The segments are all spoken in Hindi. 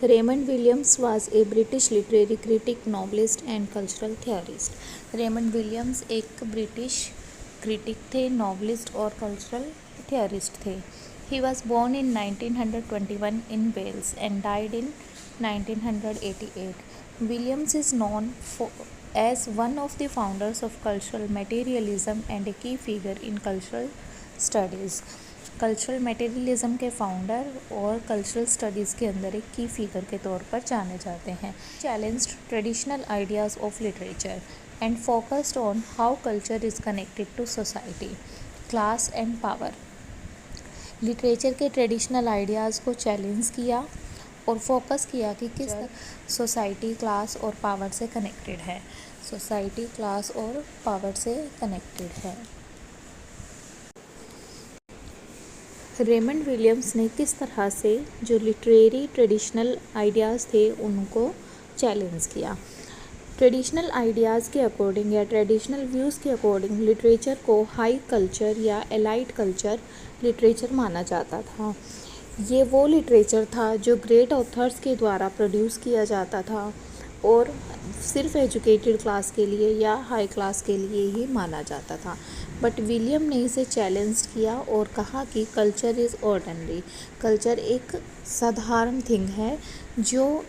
Raymond Williams was a British literary critic, novelist and cultural theorist. Raymond Williams एक ब्रिटिश क्रिटिक थे, नॉवलिस्ट और कल्चरल थियरिस्ट थे. He was born in 1921 in Wales and died in 1988. Williams is known as one of the founders of cultural materialism and a key figure in cultural studies. Cultural materialism के फाउंडर और कल्चरल स्टडीज़ के अंदर एक की फिगर के तौर पर जाने जाते हैं. Challenged traditional ideas of literature and focused on how culture is connected to society, class and power. Literature के ट्रेडिशनल आइडियाज़ को चैलेंज किया और फोकस किया कि किस सोसाइटी, क्लास और पावर से कनेक्टेड है. सोसाइटी, क्लास और पावर से कनेक्टेड है. रेमंड विलियम्स ने किस तरह से जो लिटरेरी ट्रेडिशनल आइडियाज़ थे उनको चैलेंज किया. ट्रेडिशनल आइडियाज़ के अकॉर्डिंग या ट्रेडिशनल व्यूज़ के अकॉर्डिंग लिटरेचर को हाई कल्चर या एलाइट कल्चर लिटरेचर माना जाता था. ये वो लिटरेचर था जो ग्रेट ऑथर्स के द्वारा प्रोड्यूस किया जाता था और सिर्फ एजुकेटेड क्लास के लिए या हाई क्लास के लिए ही माना जाता था. बट विलियम ने इसे चैलेंज किया और कहा कि कल्चर इज़ ऑर्डिनरी. कल्चर एक साधारण थिंग है जो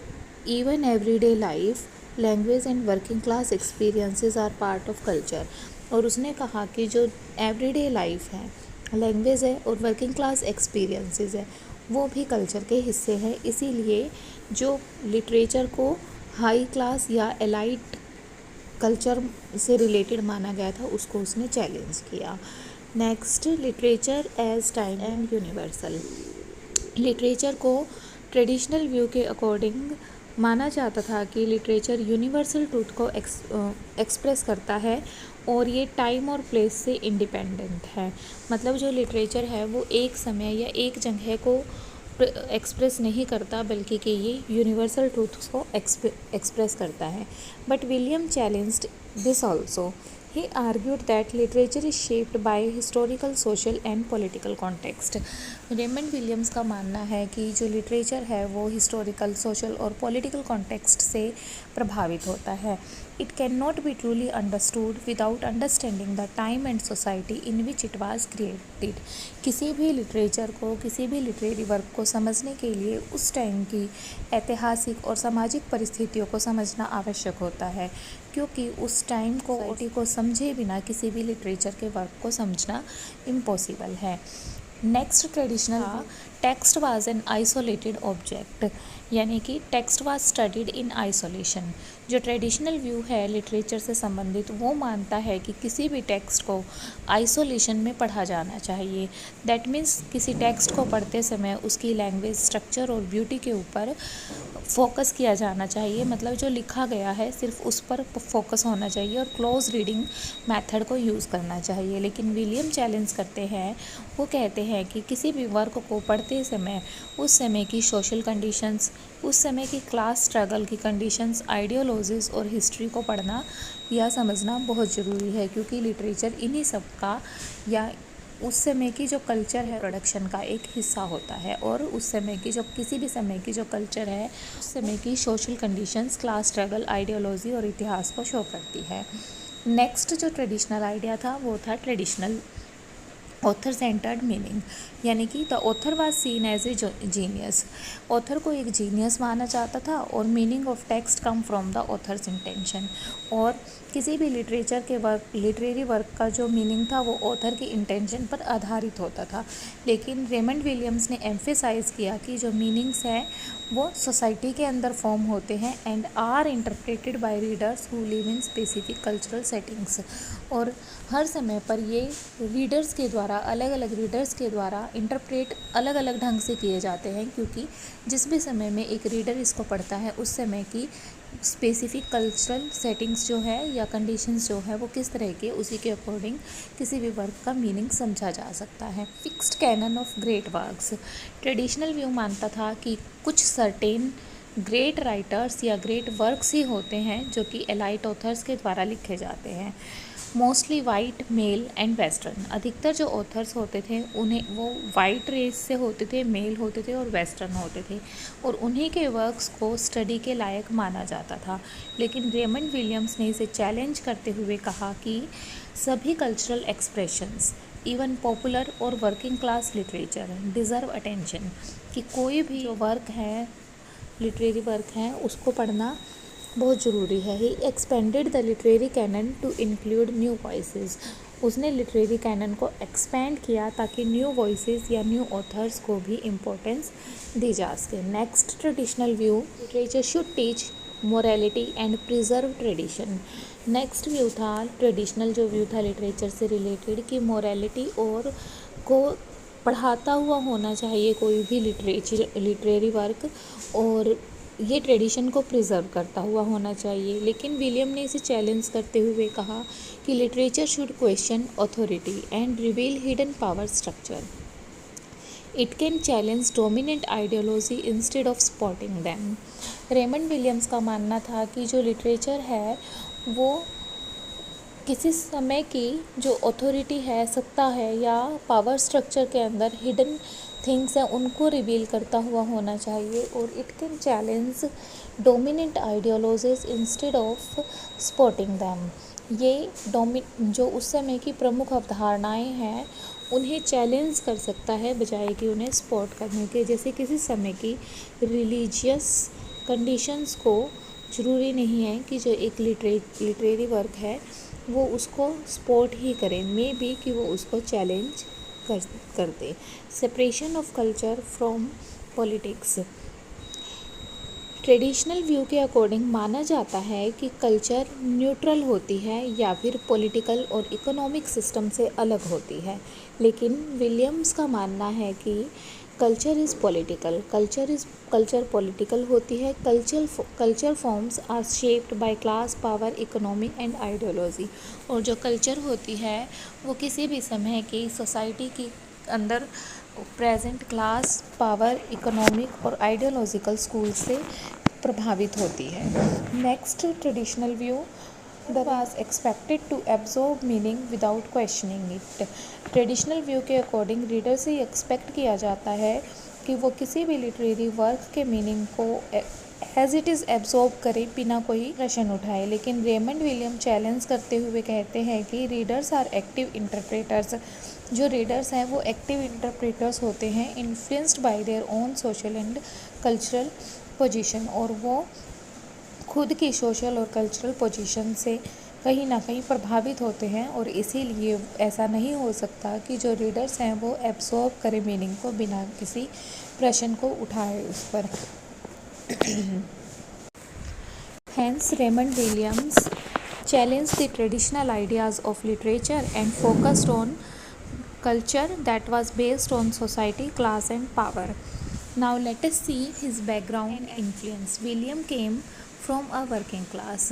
even everyday life, language and working class experiences are part of culture. और उसने कहा कि जो एवरीडे लाइफ है, लैंग्वेज है और वर्किंग क्लास एक्सपीरियंसेस है, वो भी कल्चर के हिस्से हैं. इसीलिए जो लिटरेचर को हाई क्लास या एलाइट कल्चर से रिलेटेड माना गया था उसको उसने चैलेंज किया. Next, literature as time and universal. Literature को ट्रेडिशनल व्यू के अकॉर्डिंग माना जाता था कि लिटरेचर यूनिवर्सल ट्रूथ को एक्सप्रेस करता है और ये टाइम और प्लेस से इंडिपेंडेंट है. मतलब जो लिटरेचर है वो एक समय या एक जगह को एक्सप्रेस नहीं करता बल्कि कि ये यूनिवर्सल ट्रूथ्स को एक्सप्रेस करता है. But William challenged this also. He argued that literature is shaped by historical, social and political context. Raymond Williams का मानना है कि जो लिटरेचर है वो हिस्टोरिकल, सोशल और पॉलिटिकल कॉन्टेक्स्ट से प्रभावित होता है. It can not be truly understood without understanding the time and society in which it was created. किसी भी लिटरेचर को, किसी भी लिटरेरी वर्क को समझने के लिए उस टाइम की ऐतिहासिक और सामाजिक परिस्थितियों को समझना आवश्यक होता है, क्योंकि उस टाइम को समझे बिना किसी भी लिटरेचर के वर्क को समझना इम्पॉसिबल है. Next, traditional text was an isolated object. यानी कि text was studied in isolation. जो ट्रेडिशनल व्यू है लिटरेचर से संबंधित वो मानता है कि किसी भी टेक्स्ट को आइसोलेशन में पढ़ा जाना चाहिए. दैट मीन्स किसी टेक्स्ट को पढ़ते समय उसकी लैंग्वेज, स्ट्रक्चर और ब्यूटी के ऊपर फोकस किया जाना चाहिए. मतलब जो लिखा गया है सिर्फ उस पर फोकस होना चाहिए और क्लोज रीडिंग मेथड को यूज़ करना चाहिए. लेकिन विलियम चैलेंज करते हैं, वो कहते हैं कि किसी भी वर्क को पढ़ते समय उस समय की सोशल कंडीशंस, उस समय की क्लास स्ट्रगल की कंडीशंस, आइडियोलॉजीज़ और हिस्ट्री को पढ़ना या समझना बहुत ज़रूरी है, क्योंकि लिटरेचर इन्हीं सब का या उस समय की जो कल्चर है प्रोडक्शन का एक हिस्सा होता है. और उस समय की जो किसी भी समय की जो कल्चर है उस समय की social conditions, class struggle, ideology और इतिहास को शो करती है. नेक्स्ट जो ट्रेडिशनल आइडिया था वो था ट्रेडिशनल ऑथर सेंटर्ड मीनिंग. यानी कि the author was seen as a genius. Author को एक जीनियस माना जाता था और meaning of text come from the author's intention. और किसी भी लिटरेचर के वर्क, लिटरेरी वर्क का जो मीनिंग था वो ऑथर की इंटेंशन पर आधारित होता था. लेकिन रेमंड विलियम्स ने एम्फेसाइज किया कि जो मीनिंग्स हैं वो सोसाइटी के अंदर फॉर्म होते हैं and are interpreted by readers who live in specific cultural settings. और हर समय पर ये रीडर्स के द्वारा, अलग अलग रीडर्स के द्वारा इंटरप्रेट अलग अलग ढंग से किए जाते हैं, क्योंकि जिस भी समय में एक रीडर इसको पढ़ता है उस समय की स्पेसिफिक कल्चरल सेटिंग्स जो है या कंडीशंस जो है वो किस तरह के, उसी के अकॉर्डिंग किसी भी वर्क का मीनिंग समझा जा सकता है. Fixed canon of great works. Traditional view मानता था कि कुछ सर्टेन ग्रेट राइटर्स या ग्रेट वर्क्स ही होते हैं जो कि एलाइट ऑथर्स के द्वारा लिखे जाते हैं. Mostly white, male and western. अधिकतर जो ऑथर्स होते थे उन्हें वो वाइट रेस से होते थे, मेल होते थे और वेस्टर्न होते थे, और उन्हीं के वर्क्स को स्टडी के लायक माना जाता था। लेकिन रेमंड विलियम्स ने इसे चैलेंज करते हुए कहा कि सभी कल्चरल एक्सप्रेशंस, इवन पॉपुलर और working class literature, deserve attention, कि कोई भी जो वर्क है, लिटरेरी वर्क है, उसको पढ़ना बहुत ज़रूरी है। He expanded the literary canon to include new voices. उसने लिटरेरी कैनन को एक्सपेंड किया ताकि न्यू वॉइसेस या न्यू ऑथर्स को भी इम्पोर्टेंस दी जा सके। Next, traditional view, literature should teach morality and preserve tradition. Next view था, ट्रेडिशनल जो व्यू था लिटरेचर से रिलेटेड, कि मोरालिटी और को पढ़ाता हुआ होना चाहिए कोई भी लिटरेरी वर्क, और ये ट्रेडिशन को प्रिजर्व करता हुआ होना चाहिए। लेकिन विलियम ने इसे चैलेंज करते हुए कहा कि literature should question authority and reveal hidden power structure. It can challenge dominant ideology instead of spotting them. Raymond Williams का मानना था कि जो लिटरेचर है वो किसी समय की जो अथॉरिटी है, सत्ता है या पावर स्ट्रक्चर के अंदर हिडन थिंग्स हैं उनको रिवील करता हुआ होना चाहिए, और it can challenge dominant ideologies instead of spotting them. ये जो उस समय की प्रमुख अवधारणाएं हैं उन्हें चैलेंज कर सकता है बजाय कि उन्हें स्पॉट करने के। जैसे किसी समय की रिलीजियस कंडीशंस को ज़रूरी नहीं है कि जो एक लिटरेरी वर्क है वो उसको स्पॉट ही करें, मे बी कि वो उसको चैलेंज कर दे। Separation of culture from politics. Traditional view के अकॉर्डिंग माना जाता है कि कल्चर न्यूट्रल होती है या फिर पॉलिटिकल और इकोनॉमिक सिस्टम से अलग होती है, लेकिन विलियम्स का मानना है कि culture is political, culture political होती है। Culture forms are shaped by class, power, economy and ideology. और जो कल्चर होती है वो किसी भी समय की सोसाइटी के अंदर प्रेजेंट क्लास, पावर, इकोनॉमिक और आइडियोलॉजिकल स्कूल से प्रभावित होती है। Next, traditional view, the was expected to absorb meaning without questioning it. Traditional view के अकॉर्डिंग रीडर से एक्सपेक्ट किया जाता है कि वो किसी भी लिटरेरी वर्क के मीनिंग को एज इट इज़ एब्जॉर्ब करे बिना कोई प्रश्न उठाए। लेकिन रेमंड विलियम चैलेंज करते हुए कहते हैं कि रीडर्स आर एक्टिव इंटरप्रेटर्स। जो रीडर्स हैं वो एक्टिव इंटरप्रेटर्स होते हैं, influenced by their own social and cultural position, और वो खुद की सोशल और कल्चरल पोजीशन से कहीं ना कहीं प्रभावित होते हैं, और इसीलिए ऐसा नहीं हो सकता कि जो रीडर्स हैं वो एब्सॉर्ब करें मीनिंग को बिना किसी प्रश्न को उठाए उस पर। Hence, Raymond Williams challenged the traditional ideas of literature and focused on culture that was based on society, class and power. Now let us see his background and influence. William came from a working class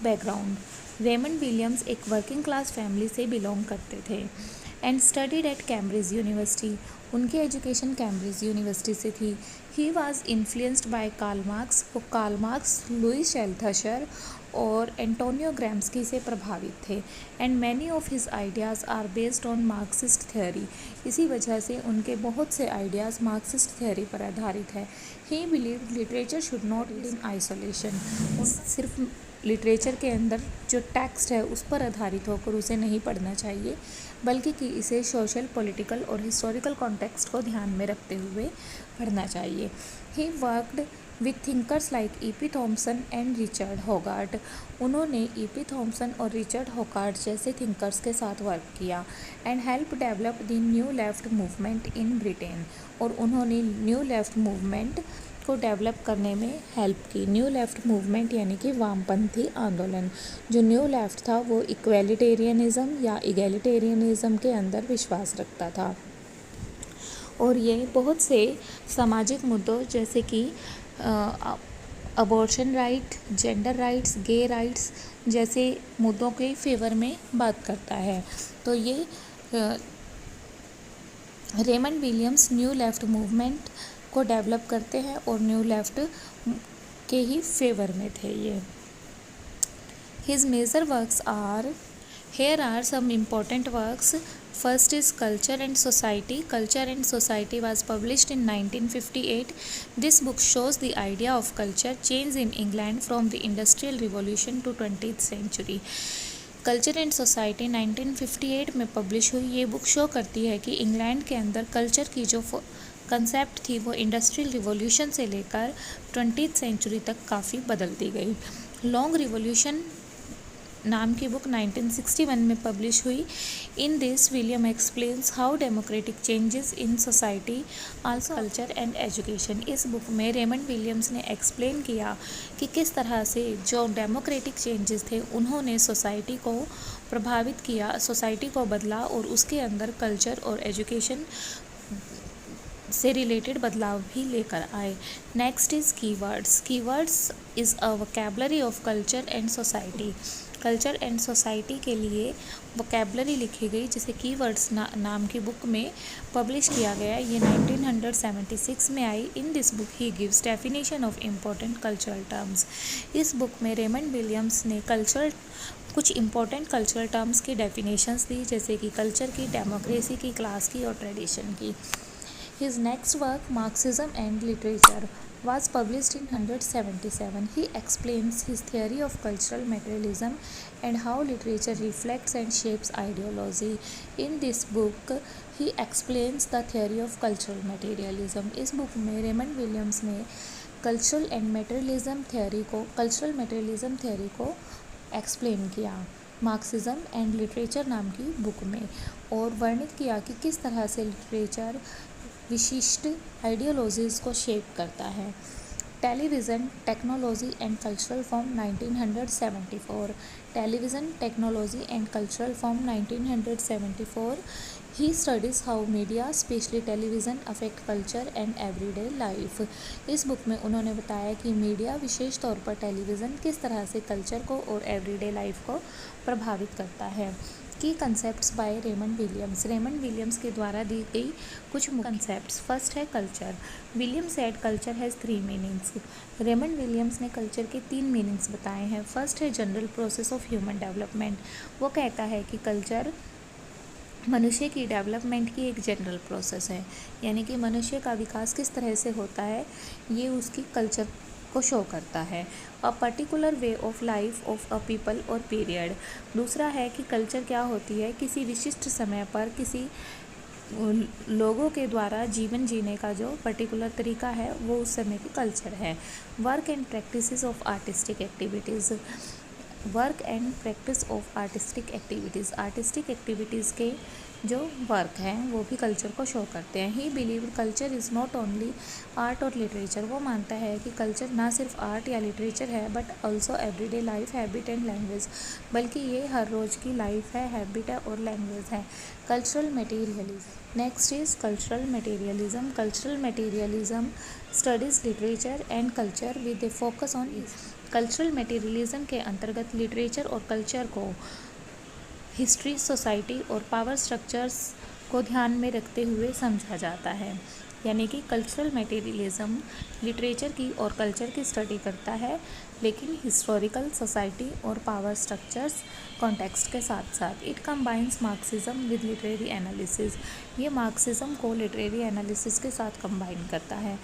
background. Raymond Williams एक वर्किंग क्लास फैमिली से बिलोंग करते थे and studied at Cambridge University. उनकी एजुकेशन कैम्ब्रिज यूनिवर्सिटी से थी। He was influenced by Karl Marx. वो कार्ल मार्क्स, लुईस एल्थशर और एंटोनियो ग्राम्स्की से प्रभावित थे। And many of his ideas are based on Marxist theory. इसी वजह से उनके बहुत से आइडियाज़ मार्क्सिस्ट थ्योरी पर आधारित है। ही believe literature should not read in isolation. सिर्फ लिटरेचर के अंदर जो टेक्स्ट है उस पर आधारित होकर उसे नहीं पढ़ना चाहिए, बल्कि कि इसे सोशल, पॉलिटिकल और हिस्टोरिकल कॉन्टेक्स्ट को ध्यान में रखते हुए पढ़ना चाहिए। He worked with thinkers like E P. Thompson and Richard Hoggart. उन्होंने ई.पी. थॉमसन और रिचर्ड होगार्ट जैसे थिंकर्स के साथ वर्क किया and help develop the new left movement in Britain. और उन्होंने न्यू लेफ्ट मूवमेंट को डेवलप करने में हेल्प की। न्यू लेफ्ट मूवमेंट यानी कि वामपंथी आंदोलन। जो न्यू लेफ्ट था वो इक्वेलिटेरियनिज़म या इगैलिटेरियनिज़म के अंदर विश्वास रखता था, और ये बहुत से सामाजिक मुद्दों जैसे कि abortion right, gender rights, gay rights जैसे मुद्दों के फेवर में बात करता है। तो ये Raymond Williams new left movement को डेवलप करते हैं और न्यू लेफ्ट के ही फेवर में थे ये। His major works are Here are some important works. First is Culture and Society. Culture and Society was published in 1958. This book shows the idea of culture change in England from the Industrial Revolution to 20th century. Culture and society 1958 में पब्लिश हुई। ये बुक शो करती है कि इंग्लैंड के अंदर कल्चर की जो कंसेप्ट थी वो इंडस्ट्रियल रिवॉल्यूशन से लेकर 20th सेंचुरी तक काफ़ी बदलती गई। लॉन्ग रिवॉल्यूशन नाम की बुक 1961 में पब्लिश हुई। In this William explains how democratic changes in society also culture and education. इस बुक में रेमंड विलियम्स ने एक्सप्लेन किया कि किस तरह से जो डेमोक्रेटिक चेंजेस थे उन्होंने सोसाइटी को प्रभावित किया, सोसाइटी को बदला और उसके अंदर कल्चर और एजुकेशन से रिलेटेड बदलाव भी लेकर आए। Next is keywords. Keywords is a vocabulary of culture and society. Culture and society के लिए वोकैबुलरी लिखी गई जिसे कीवर्ड्स नाम की बुक में पब्लिश किया गया। ये 1976 में आई। In this book he gives definition of important cultural terms. इस बुक में रेमंड विलियम्स ने कुछ इम्पोर्टेंट कल्चरल टर्म्स की डेफिनेशंस दी, जैसे कि कल्चर की, डेमोक्रेसी की, क्लास की और ट्रेडिशन की। His next work, Marxism and Literature, was published in 1977. He explains his theory of cultural materialism and how literature reflects and shapes ideology. In this book, he explains the theory of cultural materialism. इस बुक में रेमंड विलियम्स ने कल्चरल मटेरियलिज्म थ्योरी को एक्सप्लेन किया मार्क्सिज्म एंड लिटरेचर नाम की बुक में, और वर्णित किया कि किस तरह से लिटरेचर विशिष्ट आइडियोलॉजीज़ को शेप करता है। Television, technology and cultural form 1974। Television, technology and cultural form 1974। He studies how media specially television affect culture and everyday life. इस बुक में उन्होंने बताया कि मीडिया, विशेष तौर पर टेलीविज़न, किस तरह से कल्चर को और एवरीडे लाइफ को प्रभावित करता है। की कंसेप्ट्स बाय रेमंड विलियम्स के द्वारा दी गई कुछ कंसेप्ट्स। फर्स्ट है culture. William said culture has 3 meanings. Raymond Williams ने कल्चर के 3 मीनिंग्स बताए हैं। फर्स्ट है general process of human development. वो कहता है कि कल्चर मनुष्य की डेवलपमेंट की एक जनरल प्रोसेस है, यानी कि मनुष्य का विकास किस तरह से होता है ये उसकी कल्चर को शो करता है। A particular way of life of a people और पीरियड। दूसरा है कि कल्चर क्या होती है, किसी विशिष्ट समय पर किसी लोगों के द्वारा जीवन जीने का जो पर्टिकुलर तरीका है वो उस समय की कल्चर है। Work and practices of artistic activities. Work and practice of artistic activities के जो वर्क हैं वो भी कल्चर को शो करते हैं। ही believe culture is not only art और लिटरेचर। वो मानता है कि कल्चर ना सिर्फ आर्ट या लिटरेचर है but also everyday life, habit and language, बल्कि ये हर रोज़ की लाइफ है, हैबिट है और लैंग्वेज है। Cultural materialism. Next is cultural materialism. Cultural materialism studies literature and culture with A focus on cultural materialism के अंतर्गत लिटरेचर और कल्चर को हिस्ट्री, सोसाइटी और पावर स्ट्रक्चर्स को ध्यान में रखते हुए समझा जाता है। यानी कि कल्चरल मटेरियलिज्म लिटरेचर की और कल्चर की स्टडी करता है, लेकिन हिस्टोरिकल, सोसाइटी और पावर स्ट्रक्चर्स कॉन्टेक्स्ट के साथ साथ। It combines Marxism with literary analysis. ये मार्क्सिज्म को लिटरेरी एनालिसिस के साथ कंबाइन करता है।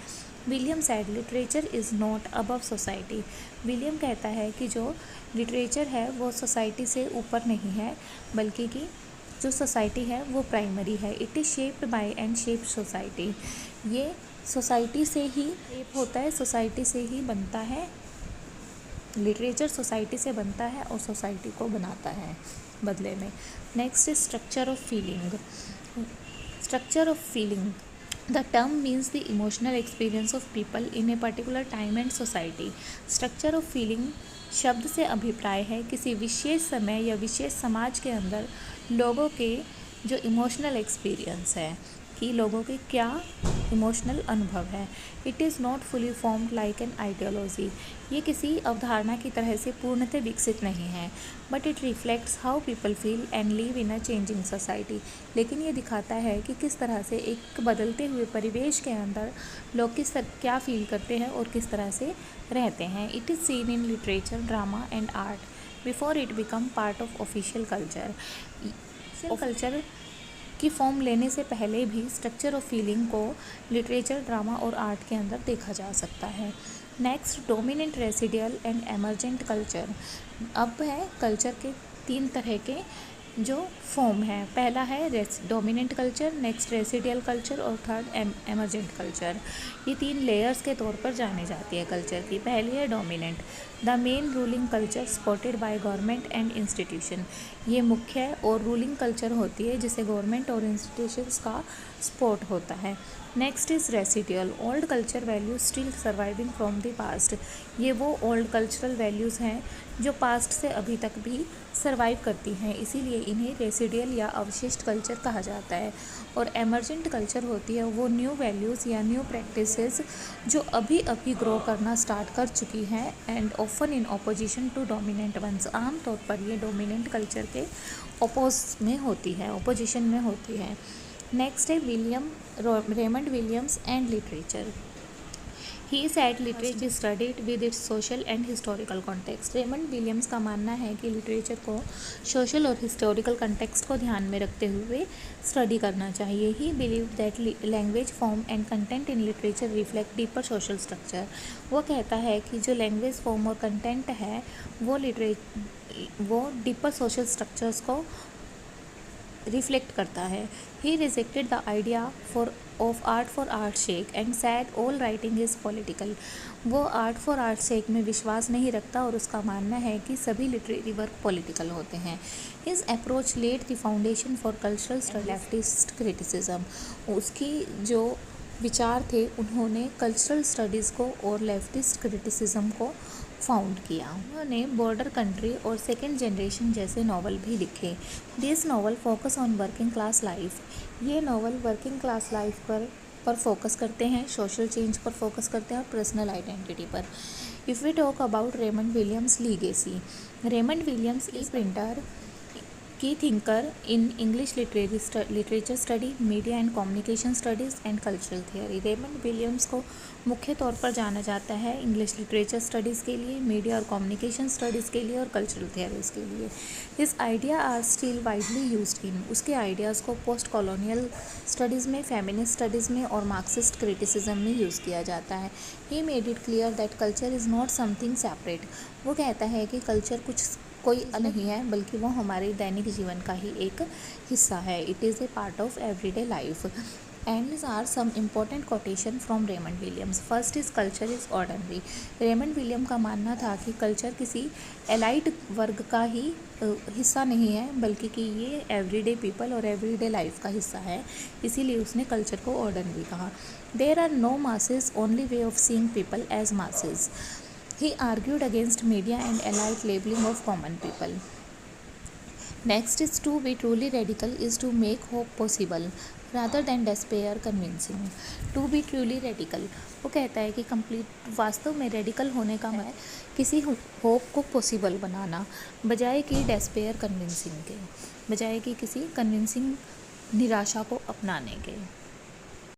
William said literature is not above society. William कहता है कि जो लिटरेचर है वो सोसाइटी से ऊपर नहीं है, बल्कि कि जो सोसाइटी है वो प्राइमरी है। It is shaped by and shape society. ये सोसाइटी से ही शेप होता है, सोसाइटी से ही बनता है। लिटरेचर सोसाइटी से बनता है और सोसाइटी को बनाता है बदले में। Next is structure of feeling. Structure of feeling The term means the emotional experience of people in a particular time and society. Structure of feeling शब्द से अभिप्राय है किसी विशेष समय या विशेष समाज के अंदर लोगों के जो इमोशनल एक्सपीरियंस है कि लोगों के क्या इमोशनल अनुभव है। It is not fully formed like an ideology. ये किसी अवधारणा की तरह से पूर्णतः विकसित नहीं है, but it reflects how people feel and live in a changing society. लेकिन ये दिखाता है कि किस तरह से एक बदलते हुए परिवेश के अंदर लोग क्या फील करते हैं और किस तरह से रहते हैं। It is seen in literature, drama and art. Before it become part of official culture. Official culture की फॉर्म लेने से पहले भी स्ट्रक्चर ऑफ फीलिंग को लिटरेचर, ड्रामा और आर्ट के अंदर देखा जा सकता है। Next, dominant, residual and emergent culture. अब है कल्चर के 3 तरह के जो फॉर्म है। पहला है dominant culture, next residual culture और थर्ड एमर्जेंट कल्चर। ये 3 लेयर्स के तौर पर जानी जाती है कल्चर की। पहली है dominant, the main ruling culture supported by government and institution. ये मुख्य और रूलिंग कल्चर होती है जिसे गवर्नमेंट और इंस्टीट्यूशंस का सपोर्ट होता है। Next is residual, old culture values still surviving from the past. ये वो ओल्ड कल्चरल वैल्यूज़ हैं जो पास्ट से अभी तक भी सर्वाइव करती हैं, इसीलिए इन्हें रेसिडियल या अवशिष्ट कल्चर कहा जाता है। और एमर्जेंट कल्चर होती है वो न्यू वैल्यूज़ या न्यू प्रैक्टिसेस जो अभी अभी ग्रो करना स्टार्ट कर चुकी हैं and often in opposition to dominant ones. आमतौर पर ये डोमिनेंट कल्चर के ऑपोजिशन में होती है। नेक्स्ट है Raymond Williams and literature. He said literature is studied with its social and historical context. Raymond Williams का मानना है कि लिटरेचर को सोशल और हिस्टोरिकल कंटेक्स्ट को ध्यान में रखते हुए स्टडी करना चाहिए। He believed that language form and content in literature reflect deeper social structure. वो कहता है कि जो लैंग्वेज फॉर्म और कंटेंट है वो डीपर सोशल स्ट्रक्चर्स को रिफ्लेक्ट करता है। He rejected the idea of art for art sake and said all writing is political. वो आर्ट फॉर आर्ट शेक में विश्वास नहीं रखता और उसका मानना है कि सभी लिटरेरी वर्क पॉलिटिकल होते हैं। His approach laid the foundation for cultural leftist criticism. उसकी जो विचार थे उन्होंने कल्चरल स्टडीज़ को और लेफ्टिस्ट क्रिटिसिज्म को फाउंड किया। उन्होंने बॉर्डर कंट्री और सेकेंड जनरेशन जैसे नावल भी लिखे। This novel focus on working class life. ये नावल वर्किंग क्लास लाइफ पर फोकस करते हैं, सोशल चेंज पर फोकस करते हैं और पर्सनल आइडेंटिटी पर। If we talk about Raymond Williams legacy, Raymond Williams a printer, key thinker in English literature study, media and communication studies and cultural theory. Raymond Williams को मुख्य तौर पर जाना जाता है इंग्लिश लिटरेचर स्टडीज़ के लिए, मीडिया और कम्युनिकेशन स्टडीज़ के लिए और कल्चरल थियोरीज़ के लिए। His idea are still widely used in. उसके आइडियाज़ को पोस्ट कॉलोनियल स्टडीज़ में, फेमिनिस्ट स्टडीज़ में और मार्क्सिस्ट क्रिटिसिज्म में यूज़ किया जाता है। He made it clear that culture is not something separate. वो कहता है कि कल्चर कोई नहीं है बल्कि वो हमारे दैनिक जीवन का ही एक हिस्सा है। It is a part of everyday life. And these are some important quotation from Raymond Williams. First is culture is ordinary. Raymond William का मानना था कि कल्चर किसी एलाइट वर्ग का ही हिस्सा नहीं है बल्कि कि ये एवरीडे पीपल और एवरीडे लाइफ का हिस्सा है, इसीलिए उसने कल्चर को ऑर्डिनरी कहा। There are no masses, only way of seeing people as masses. He argued against media and elite labeling of common people. Next is to be truly radical is to make hope possible rather than despair convincing. To be truly radical, वो कहता है कि कंप्लीट वास्तव में रेडिकल होने का है किसी होप को पॉसिबल बनाना बजाय कि डेस्पेयर कन्विंसिंग के, बजाय कि किसी कन्विंसिंग निराशा को अपनाने के।